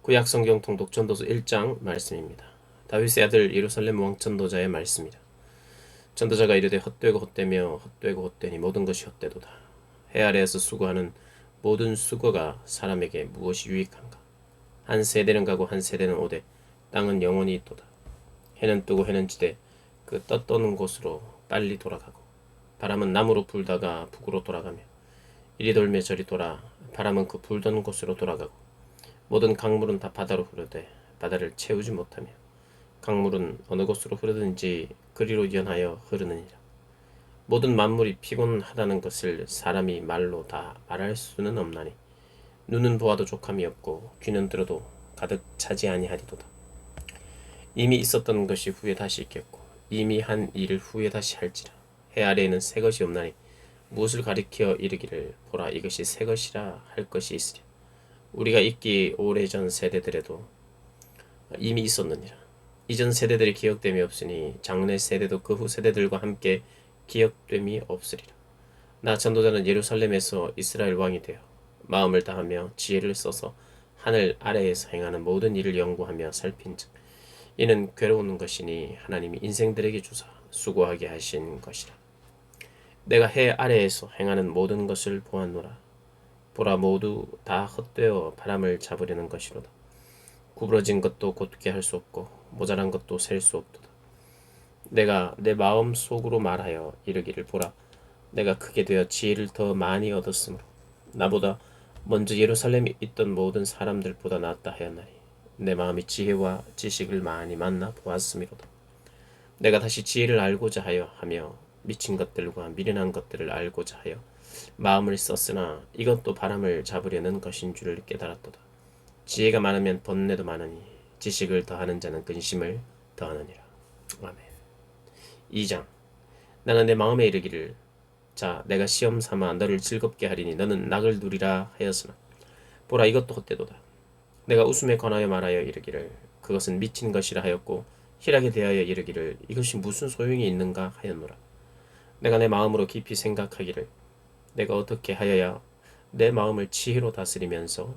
구약 성경 통독 전도서 1장 말씀입니다. 다윗의 아들 예루살렘 왕 전도자의 말씀이다. 전도자가 이르되 헛되고 헛되며 헛되고 헛되니 모든 것이 헛되도다. 해 아래에서 수고하는 모든 수고가 사람에게 무엇이 유익한가? 한 세대는 가고 한 세대는 오되 땅은 영원히 있도다. 해는 뜨고 해는 지되 그 떠도는 곳으로 빨리 돌아가고 바람은 남으로 불다가 북으로 돌아가며 이리 돌며 저리 돌아 바람은 그 불던 곳으로 돌아가고 모든 강물은 다 바다로 흐르되 바다를 채우지 못하며 강물은 어느 곳으로 흐르든지 그리로 연하여 흐르느니라. 모든 만물이 피곤하다는 것을 사람이 말로 다 말할 수는 없나니 눈은 보아도 족함이 없고 귀는 들어도 가득 차지 아니하리도다. 이미 있었던 것이 후에 다시 있겠고 이미 한 일을 후에 다시 할지라. 해 아래에는 새 것이 없나니 무엇을 가리켜 이르기를 보라 이것이 새 것이라 할 것이 있으랴. 우리가 있기 오래전 세대들에도 이미 있었느니라. 이전 세대들이 기억됨이 없으니 장래 세대도 그 후 세대들과 함께 기억됨이 없으리라. 나 전도자는 예루살렘에서 이스라엘 왕이 되어 마음을 다하며 지혜를 써서 하늘 아래에서 행하는 모든 일을 연구하며 살핀즉 이는 괴로운 것이니 하나님이 인생들에게 주사 수고하게 하신 것이라. 내가 해 아래에서 행하는 모든 것을 보았노라. 보라 모두 다 헛되어 바람을 잡으려는 것이로다. 구부러진 것도 곧게 할 수 없고 모자란 것도 셀 수 없도다. 내가 내 마음 속으로 말하여 이르기를 보라 내가 크게 되어 지혜를 더 많이 얻었으므로 나보다 먼저 예루살렘에 있던 모든 사람들보다 낫다 하였나니 내 마음이 지혜와 지식을 많이 만나 보았음이로다. 내가 다시 지혜를 알고자 하며 미친 것들과 미련한 것들을 알고자 하여 마음을 썼으나 이것도 바람을 잡으려는 것인 줄을 깨달았도다. 지혜가 많으면 번뇌도 많으니 지식을 더하는 자는 근심을 더하느니라. 아멘. 2장. 나는 내 마음에 이르기를 자 내가 시험 삼아 너를 즐겁게 하리니 너는 낙을 누리라 하였으나 보라 이것도 헛되도다. 내가 웃음에 관하여 말하여 이르기를 그것은 미친 것이라 하였고 희락에 대하여 이르기를 이것이 무슨 소용이 있는가 하였노라. 내가 내 마음으로 깊이 생각하기를 내가 어떻게 하여야 내 마음을 지혜로 다스리면서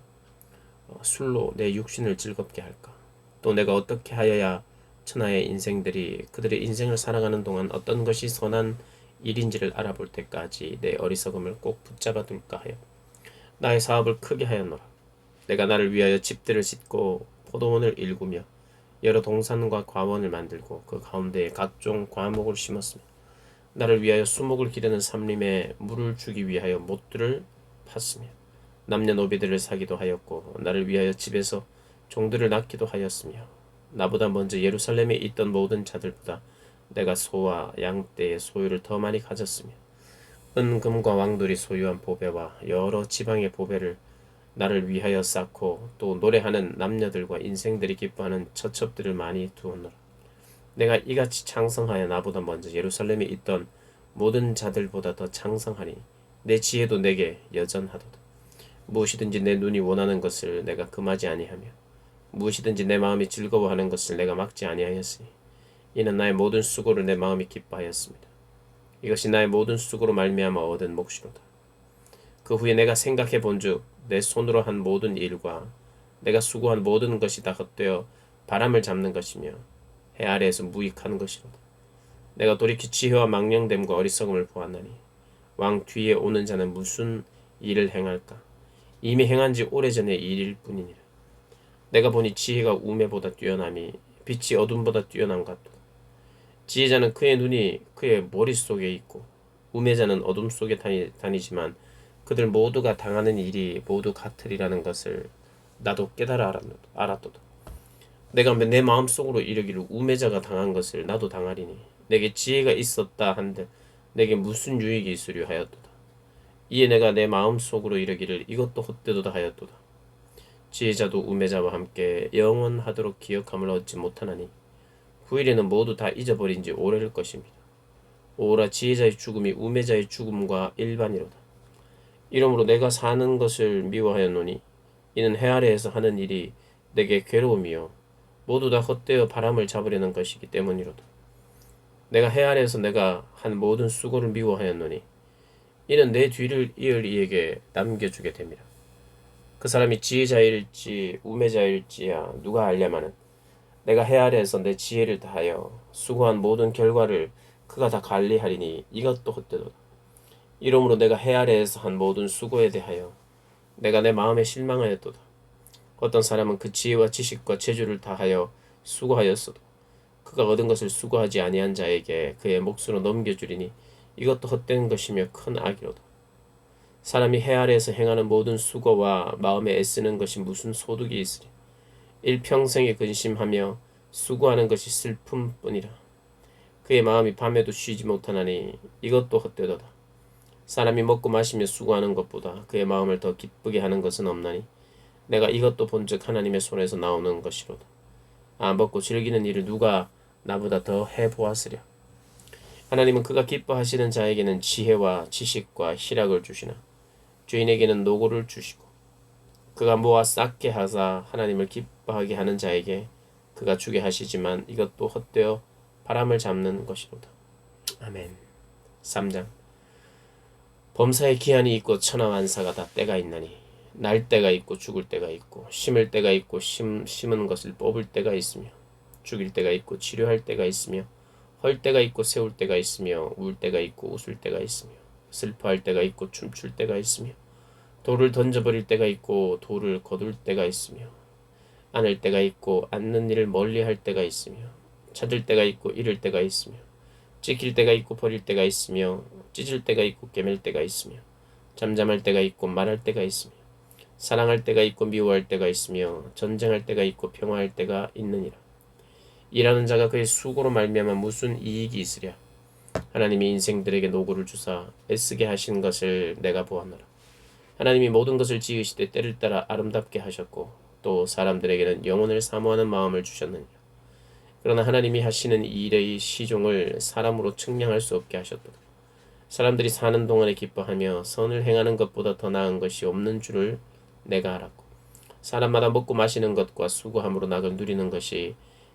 술로 내 육신을 즐겁게 할까? 또 내가 어떻게 하여야 천하의 인생들이 그들의 인생을 살아가는 동안 어떤 것이 선한 일인지를 알아볼 때까지 내 어리석음을 꼭 붙잡아 둘까 하여 나의 사업을 크게 하였노라. 내가 나를 위하여 집들을 짓고 포도원을 일구며 여러 동산과 과원을 만들고 그 가운데에 각종 과목을 심었으며 나를 위하여 수목을 기르는 삼림에 물을 주기 위하여 못들을 팠으며 남녀노비들을 사기도 하였고 나를 위하여 집에서 종들을 낳기도 하였으며 나보다 먼저 예루살렘에 있던 모든 자들보다 내가 소와 양떼의 소유를 더 많이 가졌으며 은금과 왕들이 소유한 보배와 여러 지방의 보배를 나를 위하여 쌓고 또 노래하는 남녀들과 인생들이 기뻐하는 처첩들을 많이 두었노라. 내가 이같이 창성하여 나보다 먼저 예루살렘에 있던 모든 자들보다 더 창성하니 내 지혜도 내게 여전하도다. 무엇이든지 내 눈이 원하는 것을 내가 금하지 아니하며 무엇이든지 내 마음이 즐거워하는 것을 내가 막지 아니하였으니 이는 나의 모든 수고를 내 마음이 기뻐하였습니다. 이것이 나의 모든 수고로 말미암아 얻은 몫이로다. 그 후에 내가 생각해 본즉 내 손으로 한 모든 일과 내가 수고한 모든 것이 다 헛되어 바람을 잡는 것이며 해 아래에서 무익한 것이로다. 내가 돌이켜 지혜와 망령됨과 어리석음을 보았나니 왕 뒤에 오는 자는 무슨 일을 행할까? 이미 행한 지 오래전의 일일 뿐이니라. 내가 보니 지혜가 우매보다 뛰어나니 빛이 어둠보다 뛰어난 것 같도다. 지혜자는 그의 눈이 그의 머릿속에 있고 우매자는 어둠 속에 다니지만 그들 모두가 당하는 일이 모두 같으리라는 것을 나도 깨달아 알았도다. 내가 내 마음속으로 이르기를 우매자가 당한 것을 나도 당하리니 내게 지혜가 있었다 한들 내게 무슨 유익이 있으려 하였도다. 이에 내가 내 마음속으로 이르기를 이것도 헛되도다 하였도다. 지혜자도 우매자와 함께 영원하도록 기억함을 얻지 못하나니 후일에는 모두 다 잊어버린 지 오래일 것입니다. 오라 지혜자의 죽음이 우매자의 죽음과 일반이로다. 이러므로 내가 사는 것을 미워하였노니 이는 해 아래에서 하는 일이 내게 괴로움이요 모두 다 헛되어 바람을 잡으려는 것이기 때문이로다. 내가 해 아래에서 내가 한 모든 수고를 미워하였노니 이는 내 뒤를 이을 이에게 남겨주게 됨이라. 그 사람이 지혜자일지 우매자일지야 누가 알려마는. 내가 해 아래에서 내 지혜를 다하여 수고한 모든 결과를 그가 다 관리하리니 이것도 헛되도다. 이러므로 내가 해 아래에서 한 모든 수고에 대하여 내가 내 마음에 실망하였도다. 어떤 사람은 그 지혜와 지식과 재주를 다하여 수고하였어도 그가 얻은 것을 수고하지 아니한 자에게 그의 몫으로 넘겨주리니 이것도 헛된 것이며 큰 악이로다. 사람이 해 아래에서 행하는 모든 수고와 마음에 애쓰는 것이 무슨 소득이 있으리. 일평생에 근심하며 수고하는 것이 슬픔뿐이라. 그의 마음이 밤에도 쉬지 못하나니 이것도 헛되도다. 사람이 먹고 마시며 수고하는 것보다 그의 마음을 더 기쁘게 하는 것은 없나니 내가 이것도 본즉 하나님의 손에서 나오는 것이로다. 먹고 즐기는 일을 누가 나보다 더 해보았으랴. 하나님은 그가 기뻐하시는 자에게는 지혜와 지식과 희락을 주시나 죄인에게는 노고를 주시고 그가 모아 쌓게 하사 하나님을 기뻐하게 하는 자에게 그가 주게 하시지만 이것도 헛되어 바람을 잡는 것이로다. 아멘. 3장. 범사에 기한이 있고 천하만사가 다 때가 있나니 날 때가 있고 죽을 때가 있고 심을 때가 있고 심은 것을 뽑을 때가 있으며 죽일 때가 있고 치료할 때가 있으며 헐 때가 있고 세울 때가 있으며 울 때가 있고 웃을 때가 있으며 슬퍼할 때가 있고 춤출 때가 있으며 돌을 던져버릴 때가 있고 돌을 거둘 때가 있으며 안을 때가 있고 앉는 일을 멀리할 때가 있으며 찾을 때가 있고 잃을 때가 있으며 찍힐 때가 있고 버릴 때가 있으며 찢을 때가 있고 깨맬 때가 있으며 잠잠할 때가 있고 말할 때가 있으며 사랑할 때가 있고 미워할 때가 있으며 전쟁할 때가 있고 평화할 때가 있느니라. 일하는 자가 그의 수고로 말미암아 무슨 이익이 있으랴. 하나님이 인생들에게 노고를 주사 애쓰게 하신 것을 내가 보았노라. 하나님이 모든 것을 지으시되 때를 따라 아름답게 하셨고 또 사람들에게는 영혼을 사모하는 마음을 주셨느니라. 그러나 하나님이 하시는 일의 시종을 사람으로 측량할 수 없게 하셨도다. 사람들이 사는 동안에 기뻐하며 선을 행하는 것보다 더 나은 것이 없는 줄을 내가 알았고 사람마다 먹고 마시는 것과 수고함으로 낙을 누리는 것이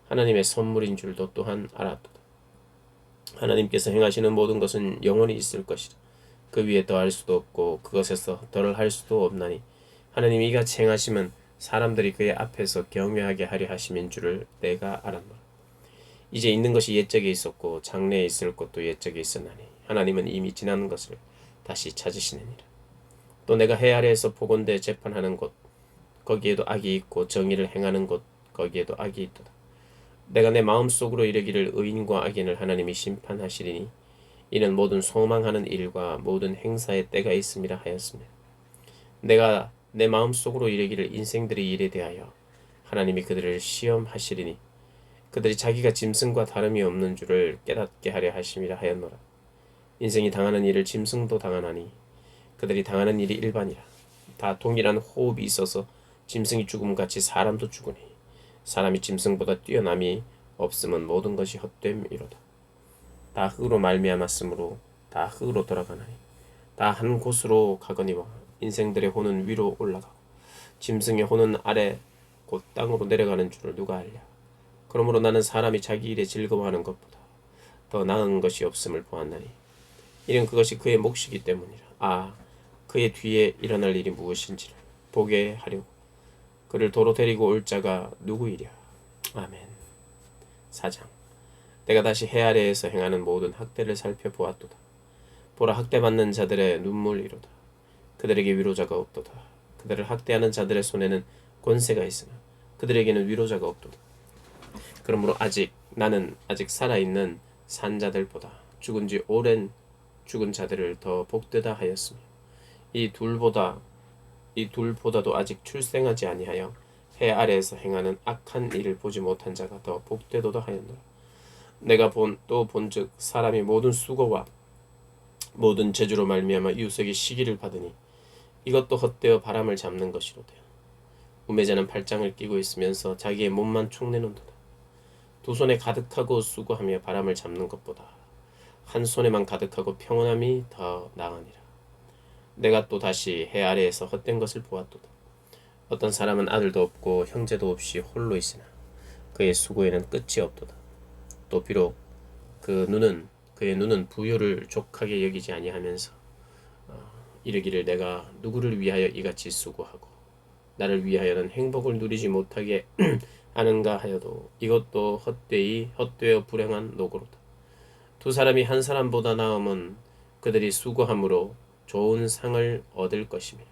하나님의 선물인 줄도 또한 알았도다. 하나님께서 행하시는 모든 것은 영원히 있을 것이라. 그 위에 더할 수도 없고 그것에서 덜을 할 수도 없나니 하나님이 이같이 행하심은 사람들이 그의 앞에서 경외하게 하려 하심인 줄을 내가 알았노라. 이제 있는 것이 옛적에 있었고 장래에 있을 것도 옛적에 있었나니 하나님은 이미 지난 것을 다시 찾으시느니라. 또 내가 해 아래에서 보건대 재판하는 곳 거기에도 악이 있고 정의를 행하는 곳 거기에도 악이 있도다. 내가 내 마음속으로 이르기를 의인과 악인을 하나님이 심판하시리니 이는 모든 소망하는 일과 모든 행사의 때가 있음이라 하였습니다. 내가 내 마음속으로 이르기를 인생들의 일에 대하여 하나님이 그들을 시험하시리니 그들이 자기가 짐승과 다름이 없는 줄을 깨닫게 하려 하심이라 하였노라. 인생이 당하는 일을 짐승도 당하나니 그들이 당하는 일이 일반이라. 다 동일한 호흡이 있어서 짐승이 죽음같이 사람도 죽으니 사람이 짐승보다 뛰어남이 없음은 모든 것이 헛됨이로다. 다 흙으로 말미암았으므로 다 흙으로 돌아가나니 다 한 곳으로 가거니와 인생들의 혼은 위로 올라가고 짐승의 혼은 아래 곧 땅으로 내려가는 줄을 누가 알랴. 그러므로 나는 사람이 자기 일에 즐거워하는 것보다 더 나은 것이 없음을 보았나니 이는 그것이 그의 몫이기 때문이라. 그의 뒤에 일어날 일이 무엇인지를 보게 하려고 그를 도로 데리고 올 자가 누구이랴. 아멘. 4장. 내가 다시 해 아래에서 행하는 모든 학대를 살펴보았도다. 보라, 학대받는 자들의 눈물이로다. 그들에게 위로자가 없도다. 그들을 학대하는 자들의 손에는 권세가 있으나 그들에게는 위로자가 없도다. 그러므로 나는 아직 살아있는 산자들보다 죽은 지 오랜 죽은 자들을 더 복되다 하였으며 이 둘보다도 아직 출생하지 아니하여 해 아래에서 행하는 악한 일을 보지 못한 자가 더 복되도다 하였노라. 내가 본즉 사람이 모든 수고와 모든 재주로 말미암아 이웃에게 시기를 받으니 이것도 헛되어 바람을 잡는 것이로되 우매자는 팔짱을 끼고 있으면서 자기의 몸만 축내는도다. 두 손에 가득하고 수고하며 바람을 잡는 것보다 한 손에만 가득하고 평온함이 더 나으니라. 내가 또 다시 해 아래에서 헛된 것을 보았도다. 어떤 사람은 아들도 없고 형제도 없이 홀로 있으나 그의 수고에는 끝이 없도다. 또 비록 그의 눈은 부요를 족하게 여기지 아니하면서 이르기를 내가 누구를 위하여 이같이 수고하고 나를 위하여는 행복을 누리지 못하게 하는가 하여도 이것도 헛되어 불행한 노고로다. 두 사람이 한 사람보다 나음은 그들이 수고함으로 좋은 상을 얻을 것임이라.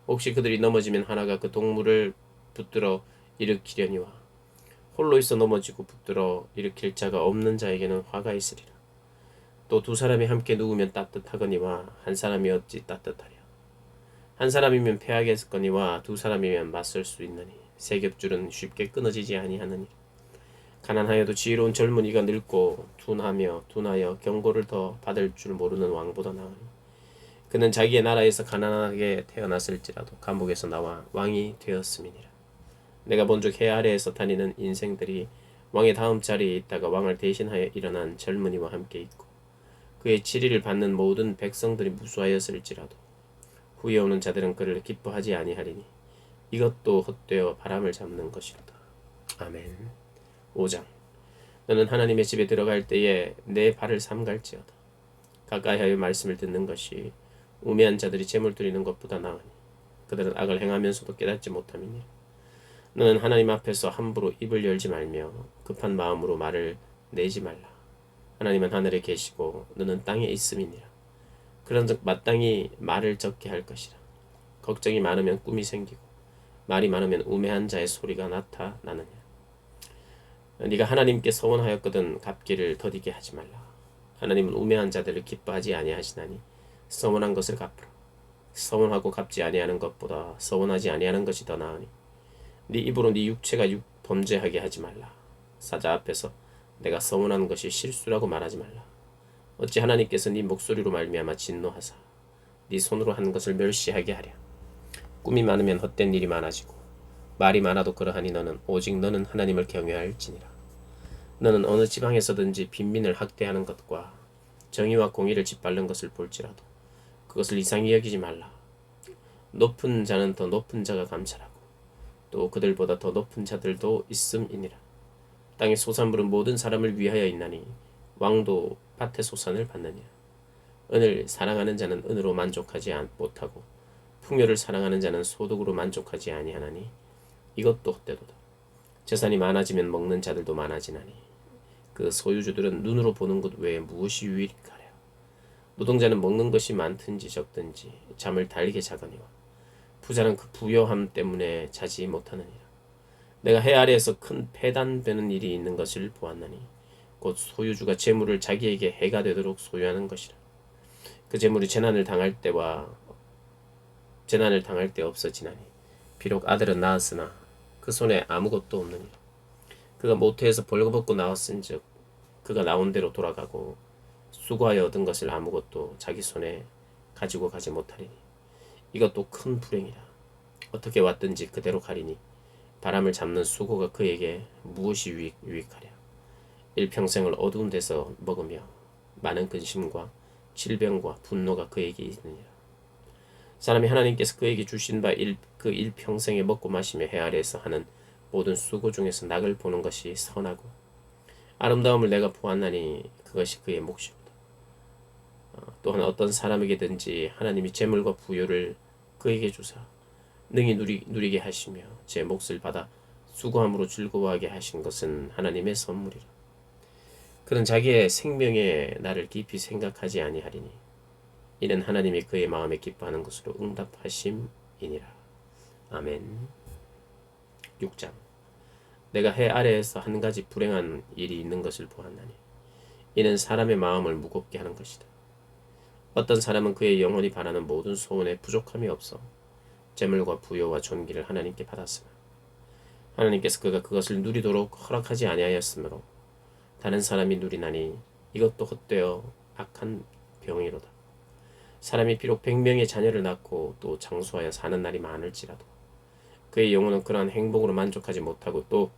혹시 그들이 넘어지면 하나가 그 동물을 붙들어 일으키려니와 홀로 있어 넘어지고 붙들어 일으킬 자가 없는 자에게는 화가 있으리라. 또 두 사람이 함께 누우면 따뜻하거니와 한 사람이 어찌 따뜻하랴. 한 사람이면 패하겠거니와 두 사람이면 맞설 수 있느니 세 겹줄은 쉽게 끊어지지 아니하느니. 가난하여도 지혜로운 젊은이가 늙고 둔하여 경고를 더 받을 줄 모르는 왕보다 나으니. 그는 자기의 나라에서 가난하게 태어났을지라도 감옥에서 나와 왕이 되었음이니라. 내가 본즉 해 아래에서 다니는 인생들이 왕의 다음 자리에 있다가 왕을 대신하여 일어난 젊은이와 함께 있고 그의 치리를 받는 모든 백성들이 무수하였을지라도 후에 오는 자들은 그를 기뻐하지 아니하리니 이것도 헛되어 바람을 잡는 것이로다. 아멘. 5장. 너는 하나님의 집에 들어갈 때에 내 발을 삼갈지어다. 가까이하여 말씀을 듣는 것이 우매한 자들이 재물 드리는 것보다 나으니 그들은 악을 행하면서도 깨닫지 못함이니. 너는 하나님 앞에서 함부로 입을 열지 말며 급한 마음으로 말을 내지 말라. 하나님은 하늘에 계시고 너는 땅에 있음이니라. 그런즉 마땅히 말을 적게 할 것이라. 걱정이 많으면 꿈이 생기고 말이 많으면 우매한 자의 소리가 나타나느냐. 네가 하나님께 서원하였거든 갚기를 더디게 하지 말라. 하나님은 우매한 자들을 기뻐하지 아니하시나니 서원한 것을 갚으라. 서원하고 갚지 아니하는 것보다 서원하지 아니하는 것이 더 나으니. 네 입으로 네 육체가 범죄하게 하지 말라. 사자 앞에서 내가 서원한 것이 실수라고 말하지 말라. 어찌 하나님께서 네 목소리로 말미암아 진노하사 네 손으로 한 것을 멸시하게 하랴. 꿈이 많으면 헛된 일이 많아지고 말이 많아도 그러하니 오직 너는 하나님을 경외할지니라. 너는 어느 지방에서든지 빈민을 학대하는 것과 정의와 공의를 짓밟는 것을 볼지라도 그것을 이상히 여기지 말라. 높은 자는 더 높은 자가 감찰하고 또 그들보다 더 높은 자들도 있음이니라. 땅의 소산물은 모든 사람을 위하여 있나니 왕도 밭의 소산을 받느니라. 은을 사랑하는 자는 은으로 만족하지 못하고 풍요를 사랑하는 자는 소득으로 만족하지 아니하나니 이것도 헛되도다. 재산이 많아지면 먹는 자들도 많아지나니 그 소유주들은 눈으로 보는 것 외에 무엇이 유익하랴. 노동자는 먹는 것이 많든지 적든지 잠을 달게 자거니와 부자는 그 부요함 때문에 자지 못하느니라. 내가 해 아래에서 큰 패단되는 일이 있는 것을 보았나니 곧 소유주가 재물을 자기에게 해가 되도록 소유하는 것이라. 그 재물이 재난을 당할 때 없어지나니 비록 아들은 낳았으나 그 손에 아무것도 없느니라. 그가 모태에서 벌거벗고 나왔은즉 그가 나온 대로 돌아가고 수고하여 얻은 것을 아무것도 자기 손에 가지고 가지 못하리니 이것도 큰 불행이라. 어떻게 왔든지 그대로 가리니 바람을 잡는 수고가 그에게 무엇이 유익하랴. 일평생을 어두운 데서 먹으며 많은 근심과 질병과 분노가 그에게 있느니라. 사람이 하나님께서 그에게 주신 바 그 일평생에 먹고 마시며 해 아래에서 하는 모든 수고 중에서 낙을 보는 것이 선하고 아름다움을 내가 보았나니 그것이 그의 몫이로다. 또한 어떤 사람에게든지 하나님이 재물과 부요를 그에게 주사 능히 누리게 하시며 제 몫을 받아 수고함으로 즐거워하게 하신 것은 하나님의 선물이라. 그는 자기의 생명에 나를 깊이 생각하지 아니하리니 이는 하나님이 그의 마음에 기뻐하는 것으로 응답하심이니라. 아멘. 6장. 내가 해 아래에서 한 가지 불행한 일이 있는 것을 보았나니 이는 사람의 마음을 무겁게 하는 것이다. 어떤 사람은 그의 영혼이 바라는 모든 소원에 부족함이 없어 재물과 부요와 존귀를 하나님께 받았으나 하나님께서 그가 그것을 누리도록 허락하지 아니하였으므로 다른 사람이 누리나니 이것도 헛되어 악한 병이로다. 사람이 비록 100명의 자녀를 낳고 또 장수하여 사는 날이 많을지라도 그의 영혼은 그러한 행복으로 만족하지 못하고 또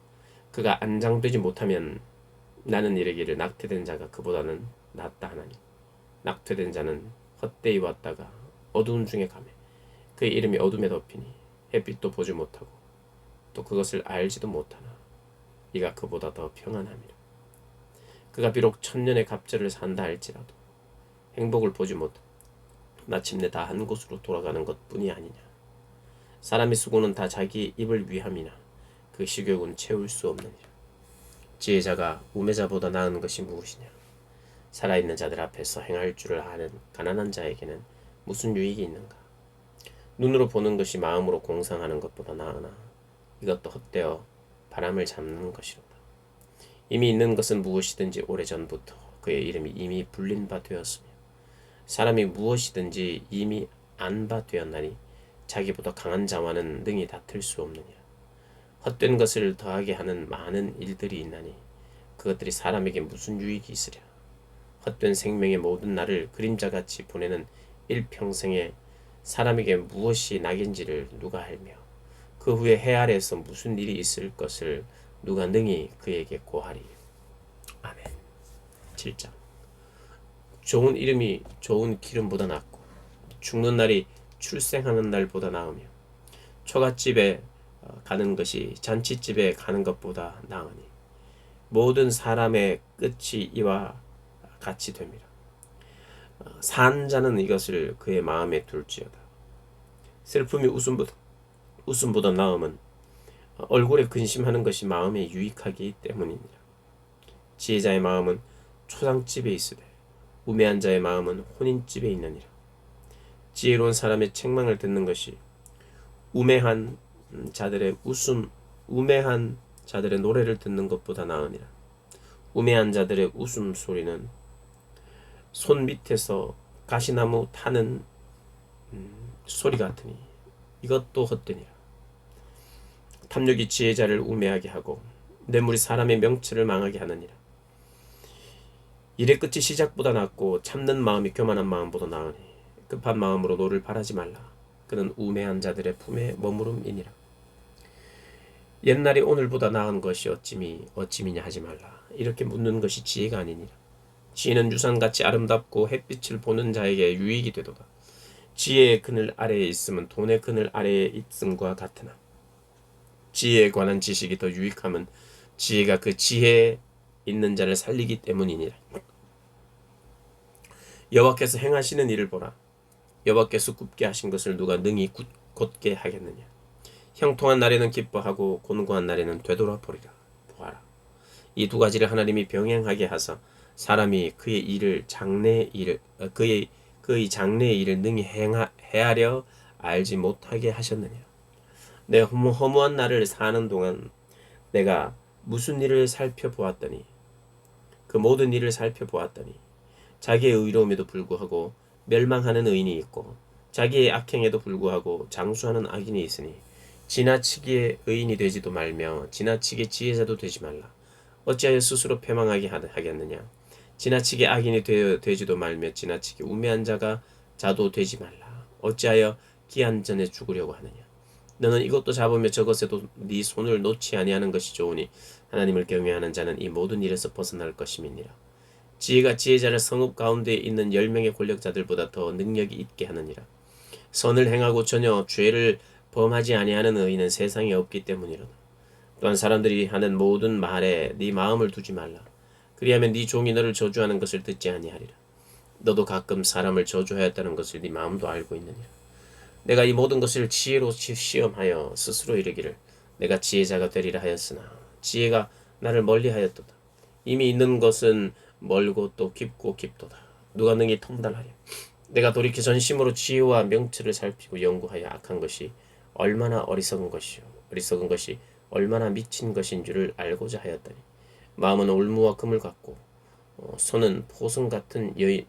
그가 안장되지 못하면 나는 이르기를 낙태된 자가 그보다는 낫다 하나니 낙태된 자는 헛되이 왔다가 어두운 중에 가매 그의 이름이 어둠에 덮이니 햇빛도 보지 못하고 또 그것을 알지도 못하나 이가 그보다 더 평안함이라. 그가 비록 1000년의 갑절을 산다 할지라도 행복을 보지 못하고 마침내 다 한 곳으로 돌아가는 것뿐이 아니냐. 사람의 수고는 다 자기 입을 위함이나 그 식욕은 채울 수 없느니라. 지혜자가 우매자보다 나은 것이 무엇이냐? 살아있는 자들 앞에서 행할 줄을 아는 가난한 자에게는 무슨 유익이 있는가? 눈으로 보는 것이 마음으로 공상하는 것보다 나으나 이것도 헛되어 바람을 잡는 것이로다. 이미 있는 것은 무엇이든지 오래전부터 그의 이름이 이미 불린 바 되었으며 사람이 무엇이든지 이미 안 바 되었나니 자기보다 강한 자와는 능히 다툴 수 없느니라. 헛된 것을 더하게 하는 많은 일들이 있나니 그것들이 사람에게 무슨 유익이 있으랴. 헛된 생명의 모든 날을 그림자같이 보내는 일평생에 사람에게 무엇이 낙인지를 누가 알며 그 후에 해 아래에서 무슨 일이 있을 것을 누가 능히 그에게 고하리. 아멘. 7장. 좋은 이름이 좋은 기름보다 낫고 죽는 날이 출생하는 날보다 나으며 초갓집에 가는 것이 잔치집에 가는 것보다 나으니 모든 사람의 끝이 이와 같이 됩니다. 산 자는 이것을 그의 마음에 둘지어다. 슬픔이 웃음보다 나음은 얼굴에 근심하는 것이 마음에 유익하기 때문이니라. 지혜자의 마음은 초상집에 있으되 우매한 자의 마음은 혼인집에 있느니라. 지혜로운 사람의 책망을 듣는 것이 우매한 자들의 노래를 듣는 것보다 나으니라. 우매한 자들의 웃음소리는 손 밑에서 가시나무 타는 소리 같으니 이것도 헛되니라. 탐욕이 지혜자를 우매하게 하고 뇌물이 사람의 명철을 망하게 하느니라. 일의 끝이 시작보다 낫고 참는 마음이 교만한 마음보다 나으니 급한 마음으로 노를 바라지 말라. 그는 우매한 자들의 품에 머무름이니라. 옛날이 오늘보다 나은 것이 어찌미냐 하지 말라. 이렇게 묻는 것이 지혜가 아니니라. 지혜는 유산같이 아름답고 햇빛을 보는 자에게 유익이 되도다. 지혜의 그늘 아래에 있음은 돈의 그늘 아래에 있음과 같으나 지혜에 관한 지식이 더 유익함은 지혜가 그 지혜에 있는 자를 살리기 때문이니라. 여호와께서 행하시는 일을 보라. 여호와께서 굽게 하신 것을 누가 능히 곧게 하겠느냐. 형통한 날에는 기뻐하고 곤고한 날에는 되돌아보리라. 보아라. 이 두 가지를 하나님이 병행하게 하사 사람이 그의 장래의 일을 능히 헤아려 알지 못하게 하셨느냐. 내 허무한 날을 사는 동안 내가 무슨 일을 살펴보았더니 그 모든 일을 살펴보았더니 자기의 의로움에도 불구하고 멸망하는 의인이 있고 자기의 악행에도 불구하고 장수하는 악인이 있으니 지나치게 의인이 되지도 말며 지나치게 지혜자도 되지 말라. 어찌하여 스스로 패망하게 하겠느냐. 지나치게 악인이 되지도 말며 지나치게 우매한 자도 되지 말라. 어찌하여 기한 전에 죽으려고 하느냐. 너는 이것도 잡으며 저것에도 네 손을 놓지 아니하는 것이 좋으니 하나님을 경외하는 자는 이 모든 일에서 벗어날 것임이니라. 지혜가 지혜자를 성읍 가운데 있는 10명의 권력자들보다 더 능력이 있게 하느니라. 선을 행하고 전혀 죄를 범하지 아니하는 의인은 세상에 없기 때문이로다. 또한 사람들이 하는 모든 말에 네 마음을 두지 말라. 그리하면 네 종이 너를 저주하는 것을 듣지 아니하리라. 너도 가끔 사람을 저주하였다는 것을 네 마음도 알고 있느니라. 내가 이 모든 것을 지혜로 시험하여 스스로 이르기를 내가 지혜자가 되리라 하였으나 지혜가 나를 멀리하였도다. 이미 있는 것은 멀고 또 깊고 깊도다. 누가 능히 통달하랴. 내가 돌이켜 전심으로 지혜와 명철을 살피고 연구하여 악한 것이 얼마나 어리석은 것이 얼마나 미친 것인 줄을 알고자 하였더니 마음은 올무와 금을 갖고 손은 포승 같은 여인은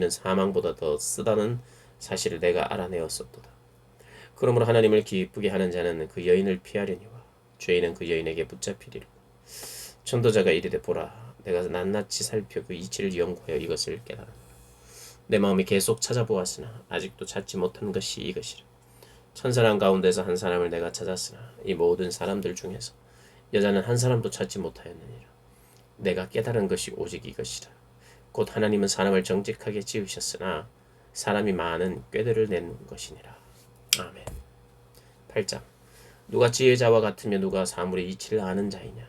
사망보다 더 쓰다는 사실을 내가 알아내었었도다. 그러므로 하나님을 기쁘게 하는 자는 그 여인을 피하려니와 죄인은 그 여인에게 붙잡히리라. 전도자가 이르되 보라, 내가 낱낱이 살펴 그 이치를 연구하여 이것을 깨달았노라. 내 마음이 계속 찾아보았으나 아직도 찾지 못한 것이 이것이라. 천사람 가운데서 한 사람을 내가 찾았으나 이 모든 사람들 중에서 여자는 한 사람도 찾지 못하였느니라. 내가 깨달은 것이 오직 이것이라. 곧 하나님은 사람을 정직하게 지으셨으나 사람이 많은 꾀들을 낸 것이니라. 아멘. 8장. 누가 지혜자와 같으며 누가 사물의 이치를 아는 자이냐.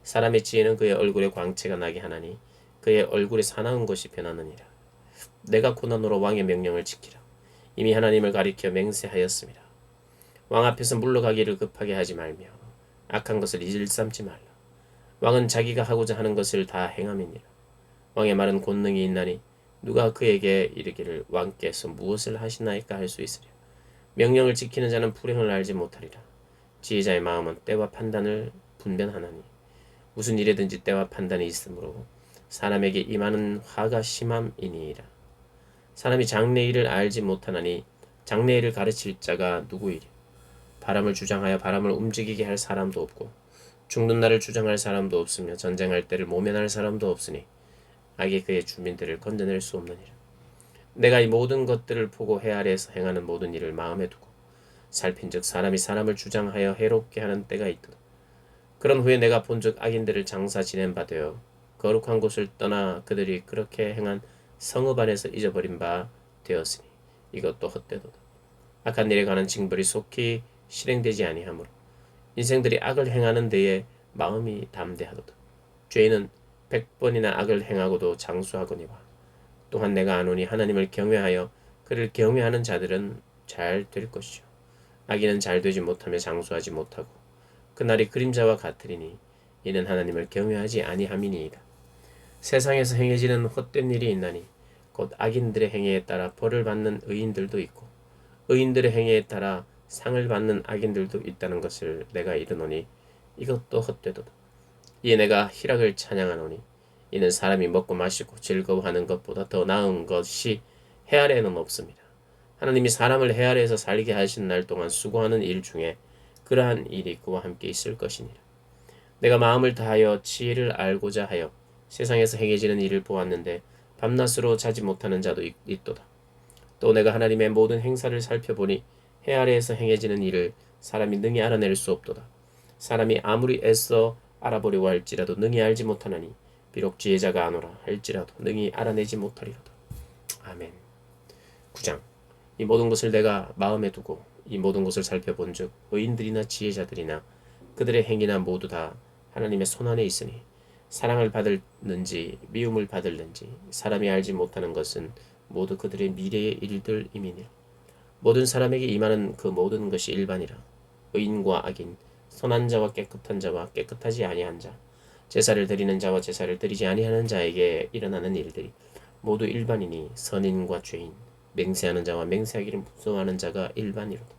사람의 지혜는 그의 얼굴에 광채가 나게 하나니 그의 얼굴에 사나운 것이 변하느니라. 내가 고난으로 왕의 명령을 지키라. 이미 하나님을 가리켜 맹세하였습니다. 왕 앞에서 물러가기를 급하게 하지 말며 악한 것을 일삼지 말라. 왕은 자기가 하고자 하는 것을 다 행함이니라. 왕의 말은 권능이 있나니 누가 그에게 이르기를 왕께서 무엇을 하시나이까 할 수 있으랴. 명령을 지키는 자는 불행을 알지 못하리라. 지혜자의 마음은 때와 판단을 분별하나니 무슨 일에든지 때와 판단이 있으므로 사람에게 임하는 화가 심함이니이다. 사람이 장래일을 알지 못하나니 장래일을 가르칠 자가 누구이랴. 바람을 주장하여 바람을 움직이게 할 사람도 없고 죽는 날을 주장할 사람도 없으며 전쟁할 때를 모면할 사람도 없으니 악이 그의 주민들을 건져낼 수 없느니라. 내가 이 모든 것들을 보고 해 아래에서 행하는 모든 일을 마음에 두고 살핀즉 사람이 사람을 주장하여 해롭게 하는 때가 있도다. 그런 후에 내가 본즉 악인들을 장사 지낸 바 되어 거룩한 곳을 떠나 그들이 그렇게 행한 성읍 안에서 잊어버린 바 되었으니 이것도 헛되도다. 악한 일에 관한 징벌이 속히 실행되지 아니하므로 인생들이 악을 행하는 데에 마음이 담대하도다. 죄인은 100번이나 악을 행하고도 장수하거니와 또한 내가 아노니 하나님을 경외하여 그를 경외하는 자들은 잘 될 것이요 악인은 잘 되지 못하며 장수하지 못하고 그날이 그림자와 같으리니 이는 하나님을 경외하지 아니함이니이다. 세상에서 행해지는 헛된 일이 있나니 곧 악인들의 행위에 따라 벌을 받는 의인들도 있고 의인들의 행위에 따라 상을 받는 악인들도 있다는 것을 내가 이르노니 이것도 헛되도다. 이에 내가 희락을 찬양하노니 이는 사람이 먹고 마시고 즐거워하는 것보다 더 나은 것이 해 아래에는 없습니다. 하나님이 사람을 해 아래에서 살게 하신 날 동안 수고하는 일 중에 그러한 일이 그와 함께 있을 것이니라. 내가 마음을 다하여 지혜를 알고자 하여 세상에서 행해지는 일을 보았는데 밤낮으로 자지 못하는 자도 있도다. 또 내가 하나님의 모든 행사를 살펴보니 해 아래에서 행해지는 일을 사람이 능히 알아낼 수 없도다. 사람이 아무리 애써 알아보려고 할지라도 능히 알지 못하나니 비록 지혜자가 아노라 할지라도 능히 알아내지 못하리로다. 아멘. 9장. 이 모든 것을 내가 마음에 두고 이 모든 것을 살펴본즉 의인들이나 지혜자들이나 그들의 행위나 모두 다 하나님의 손안에 있으니 사랑을 받을는지 미움을 받을는지 사람이 알지 못하는 것은 모두 그들의 미래의 일들임이니라. 모든 사람에게 임하는 그 모든 것이 일반이라. 의인과 악인, 선한 자와 깨끗한 자와 깨끗하지 아니한 자, 제사를 드리는 자와 제사를 드리지 아니하는 자에게 일어나는 일들이 모두 일반이니 선인과 죄인, 맹세하는 자와 맹세하기를 무서워하는 자가 일반이로다.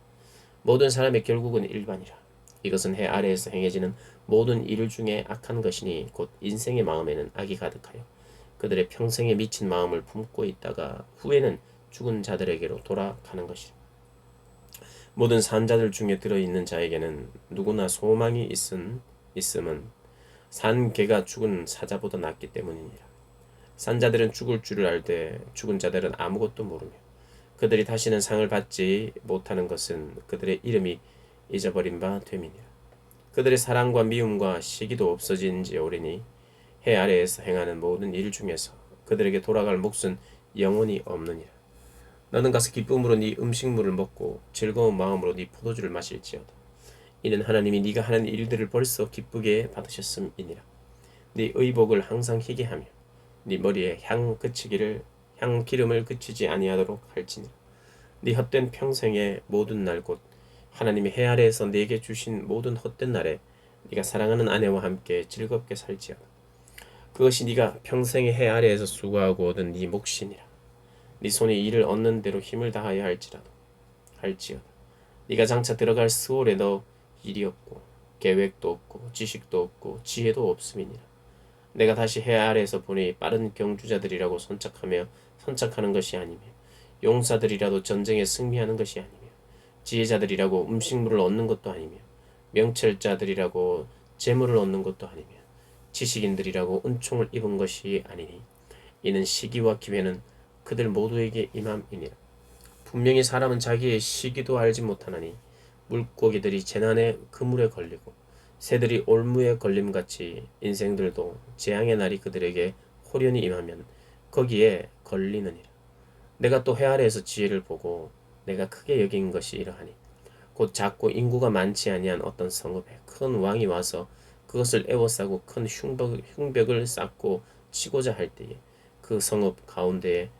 모든 사람의 결국은 일반이라. 이것은 해 아래에서 행해지는 모든 일 중에 악한 것이니 곧 인생의 마음에는 악이 가득하여 그들의 평생에 미친 마음을 품고 있다가 후에는 죽은 자들에게로 돌아가는 것이라. 모든 산자들 중에 들어있는 자에게는 누구나 소망이 있음은 산 개가 죽은 사자보다 낫기 때문이니라. 산자들은 죽을 줄을 알되 죽은 자들은 아무것도 모르며 그들이 다시는 상을 받지 못하는 것은 그들의 이름이 잊어버린 바 됨이니라. 그들의 사랑과 미움과 시기도 없어진 지 오래니 해 아래에서 행하는 모든 일 중에서 그들에게 돌아갈 몫은 영원히 없느니라. 너는 가서 기쁨으로 네 음식물을 먹고 즐거운 마음으로 네 포도주를 마실지어다. 이는 하나님이 네가 하는 일들을 벌써 기쁘게 받으셨음이니라. 네 의복을 항상 희게 하며 네 머리에 향 기름을 그치지 아니하도록 할지니라. 네 헛된 평생의 모든 날 곧 하나님이 해 아래에서 네게 주신 모든 헛된 날에 네가 사랑하는 아내와 함께 즐겁게 살지어다. 그것이 네가 평생의 해 아래에서 수고하고 얻은 네 몫이니라. 네 손이 이를 얻는 대로 힘을 다하여 할지어다. 네가 장차 들어갈 스올에 너 일이 없고 계획도 없고 지식도 없고 지혜도 없음이니라. 내가 다시 해 아래에서 보니 빠른 경주자들이라고 선착하는 것이 아니며 용사들이라도 전쟁에 승리하는 것이 아니며 지혜자들이라고 음식물을 얻는 것도 아니며 명철자들이라고 재물을 얻는 것도 아니며 지식인들이라고 은총을 입은 것이 아니니 이는 시기와 기회는 그들 모두에게 임함이니라. 분명히 사람은 자기의 시기도 알지 못하나니 물고기들이 재난의 그물에 걸리고 새들이 올무에 걸림같이 인생들도 재앙의 날이 그들에게 홀연히 임하면 거기에 걸리느니라. 내가 또 해 아래에서 지혜를 보고 내가 크게 여긴 것이 이러하니 곧 작고 인구가 많지 아니한 어떤 성읍에 큰 왕이 와서 그것을 에워싸고 큰 흉벽을 쌓고 치고자 할 때에 그 성읍 가운데에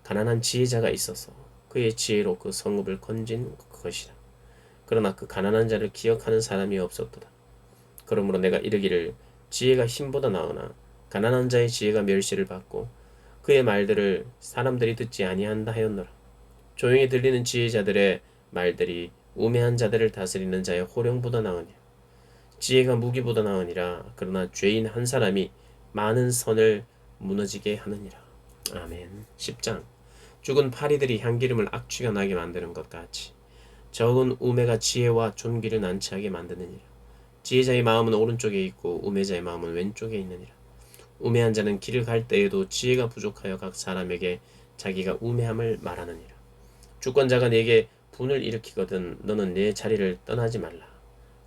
가난한 지혜자가 있어서 그의 지혜로 그 성읍을 건진 것이라. 그러나 그 가난한 자를 기억하는 사람이 없었도다. 그러므로 내가 이르기를 지혜가 힘보다 나으나 가난한 자의 지혜가 멸시를 받고 그의 말들을 사람들이 듣지 아니한다 하였노라. 조용히 들리는 지혜자들의 말들이 우매한 자들을 다스리는 자의 호령보다 나으니라. 지혜가 무기보다 나으니라. 그러나 죄인 한 사람이 많은 선을 무너지게 하느니라. 아멘. 10장. 죽은 파리들이 향기름을 악취가 나게 만드는 것 같이 적은 우매가 지혜와 존귀를 난처하게 만드느니라. 지혜자의 마음은 오른쪽에 있고 우매자의 마음은 왼쪽에 있느니라. 우매한 자는 길을 갈 때에도 지혜가 부족하여 각 사람에게 자기가 우매함을 말하느니라. 주권자가 내게 분을 일으키거든 너는 내 자리를 떠나지 말라.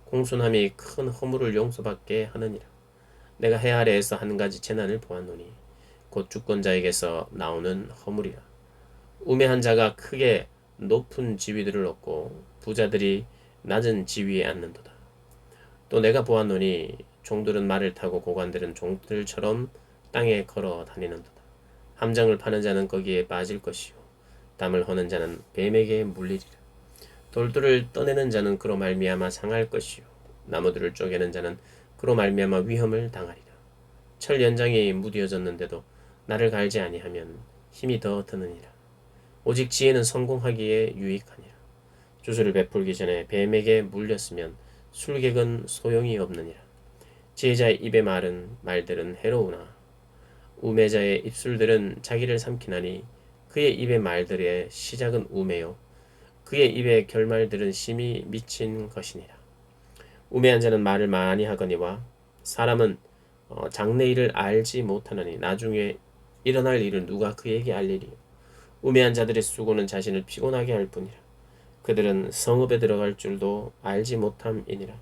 공손함이 큰 허물을 용서받게 하느니라. 내가 해 아래에서 한 가지 재난을 보았노니 곧 주권자에게서 나오는 허물이라. 우매한 자가 크게 높은 지위들을 얻고 부자들이 낮은 지위에 앉는도다. 또 내가 보았노니 종들은 말을 타고 고관들은 종들처럼 땅에 걸어 다니는도다. 함정을 파는 자는 거기에 빠질 것이요 담을 허는 자는 뱀에게 물리리라. 돌들을 떠내는 자는 그로 말미암아 상할 것이요 나무들을 쪼개는 자는 그로 말미암아 위험을 당하리라. 철 연장이 무뎌졌는데도 나를 갈지 아니하면 힘이 더 드느니라. 오직 지혜는 성공하기에 유익하니라. 주술을 베풀기 전에 뱀에게 물렸으면 술객은 소용이 없느니라. 지혜자의 입의 말들은 해로우나 우매자의 입술들은 자기를 삼키나니 그의 입의 말들의 시작은 우매요 그의 입의 결말들은 심히 미친 것이니라. 우매한 자는 말을 많이 하거니와 사람은 장래일을 알지 못하느니 나중에 일어날 일을 누가 그에게 알리리요. 우매한 자들의 수고는 자신을 피곤하게 할 뿐이라. 그들은 성읍에 들어갈 줄도 알지 못함이니라.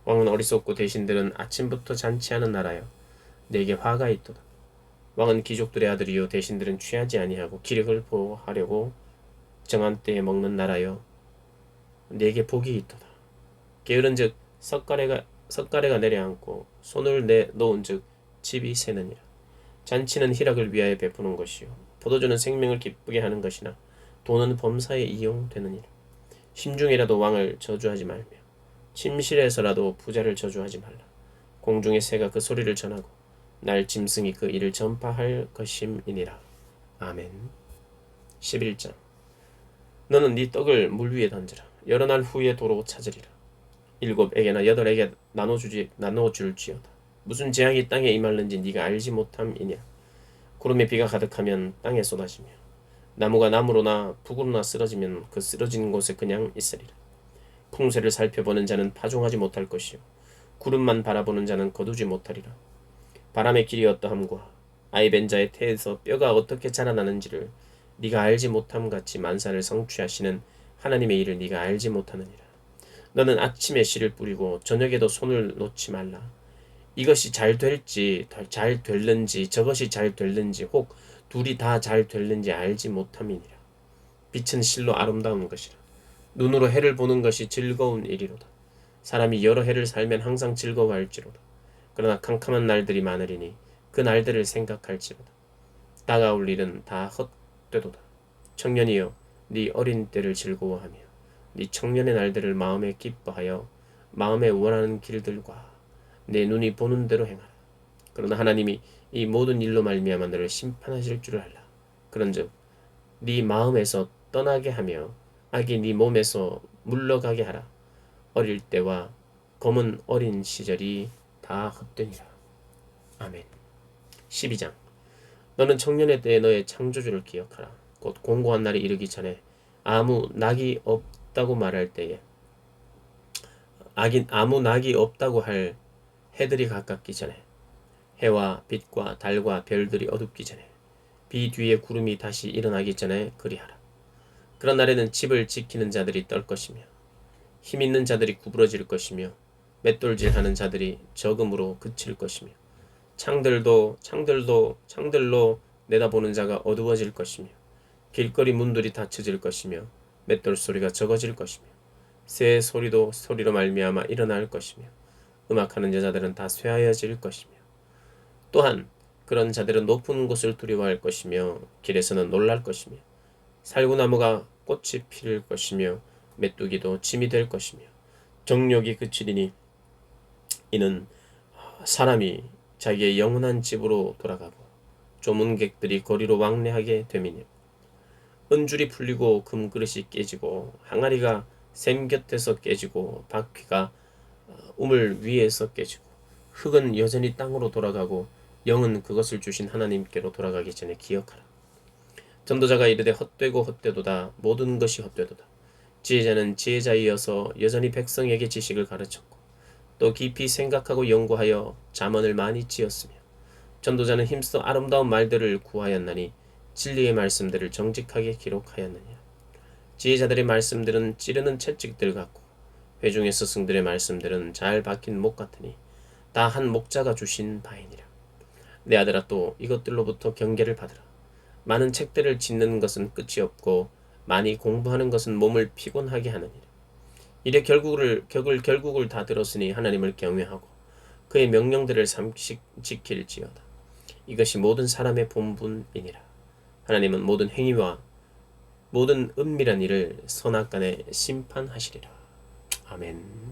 왕은 어리석고 대신들은 아침부터 잔치하는 나라여 내게 화가 있도다. 왕은 귀족들의 아들이요 대신들은 취하지 아니하고 기력을 보호하려고 정한 때에 먹는 나라여 내게 복이 있도다. 게으른즉 석가래가 내려앉고 손을 내놓은즉 집이 새느니라. 잔치는 희락을 위하여 베푸는 것이요 포도주는 생명을 기쁘게 하는 것이나 돈은 범사에 이용되느니라. 심중이라도 왕을 저주하지 말며 침실에서라도 부자를 저주하지 말라. 공중의 새가 그 소리를 전하고 날 짐승이 그 일을 전파할 것임이니라. 아멘. 11장. 너는 네 떡을 물 위에 던지라. 여러 날 후에 도로 찾으리라. 7에게나 8에게 나눠줄지어다. 무슨 재앙이 땅에 임할는지 네가 알지 못함이냐. 구름에 비가 가득하면 땅에 쏟아지며 나무가 나무로나 북으로나 쓰러지면 그 쓰러진 곳에 그냥 있으리라. 풍쇠를 살펴보는 자는 파종하지 못할 것이요 구름만 바라보는 자는 거두지 못하리라. 바람의 길이 어떠함과 아이벤 자의 태에서 뼈가 어떻게 자라나는지를 네가 알지 못함 같이 만사를 성취하시는 하나님의 일을 네가 알지 못하느니라. 너는 아침에 씨를 뿌리고 저녁에도 손을 놓지 말라. 이것이 잘 될지 잘 될는지 저것이 잘 될는지 혹 둘이 다 잘 될는지 알지 못함이니라. 빛은 실로 아름다운 것이라. 눈으로 해를 보는 것이 즐거운 일이로다. 사람이 여러 해를 살면 항상 즐거워할지로다. 그러나 캄캄한 날들이 많으리니 그 날들을 생각할지로다. 다가올 일은 다 헛되도다. 청년이여 네 어린 때를 즐거워하며 네 청년의 날들을 마음에 기뻐하여 마음에 원하는 길들과 내 눈이 보는 대로 행하라. 그러나 하나님이 이 모든 일로 말미암아 너를 심판하실 줄을 알라. 그런즉 네 마음에서 떠나게 하며 악이 네 몸에서 물러가게 하라. 어릴 때와 검은 어린 시절이 다 헛되니라. 아멘. 12장. 너는 청년의 때에 너의 창조주를 기억하라. 곧 공고한 날이 이르기 전에 아무 낙이 없다고 말할 때에 아무 낙이 없다고 할 해들이 가깝기 전에 해와 빛과 달과 별들이 어둡기 전에 비 뒤에 구름이 다시 일어나기 전에 그리하라. 그런 날에는 집을 지키는 자들이 떨 것이며 힘있는 자들이 구부러질 것이며 맷돌질하는 자들이 적음으로 그칠 것이며 창들로 내다보는 자가 어두워질 것이며 길거리 문들이 닫혀질 것이며 맷돌 소리가 적어질 것이며 새 소리로 말미암아 일어날 것이며 음악하는 여자들은 다 쇠하여질 것이며 또한 그런 자들은 높은 곳을 두려워할 것이며 길에서는 놀랄 것이며 살구나무가 꽃이 필 것이며 메뚜기도 짐이 될 것이며 정욕이 그치리니 이는 사람이 자기의 영원한 집으로 돌아가고 조문객들이 거리로 왕래하게 됨이니라. 은줄이 풀리고 금그릇이 깨지고 항아리가 샘 곁에서 깨지고 바퀴가 우물 위에서 깨지고 흙은 여전히 땅으로 돌아가고 영은 그것을 주신 하나님께로 돌아가기 전에 기억하라. 전도자가 이르되 헛되고 헛되도다. 모든 것이 헛되도다. 지혜자는 지혜자이어서 여전히 백성에게 지식을 가르쳤고 또 깊이 생각하고 연구하여 잠언을 많이 지었으며 전도자는 힘써 아름다운 말들을 구하였나니 진리의 말씀들을 정직하게 기록하였느니라. 지혜자들의 말씀들은 찌르는 채찍들 같고 회중의 스승들의 말씀들은 잘 박힌 목 같으니 다 한 목자가 주신 바이니라. 내 아들아, 또 이것들로부터 경계를 받으라. 많은 책들을 짓는 것은 끝이 없고 많이 공부하는 것은 몸을 피곤하게 하느니라. 이래 결국을 다 들었으니 하나님을 경외하고 그의 명령들을 삼식 지킬지어다. 이것이 모든 사람의 본분이니라. 하나님은 모든 행위와 모든 은밀한 일을 선악간에 심판하시리라. 아멘.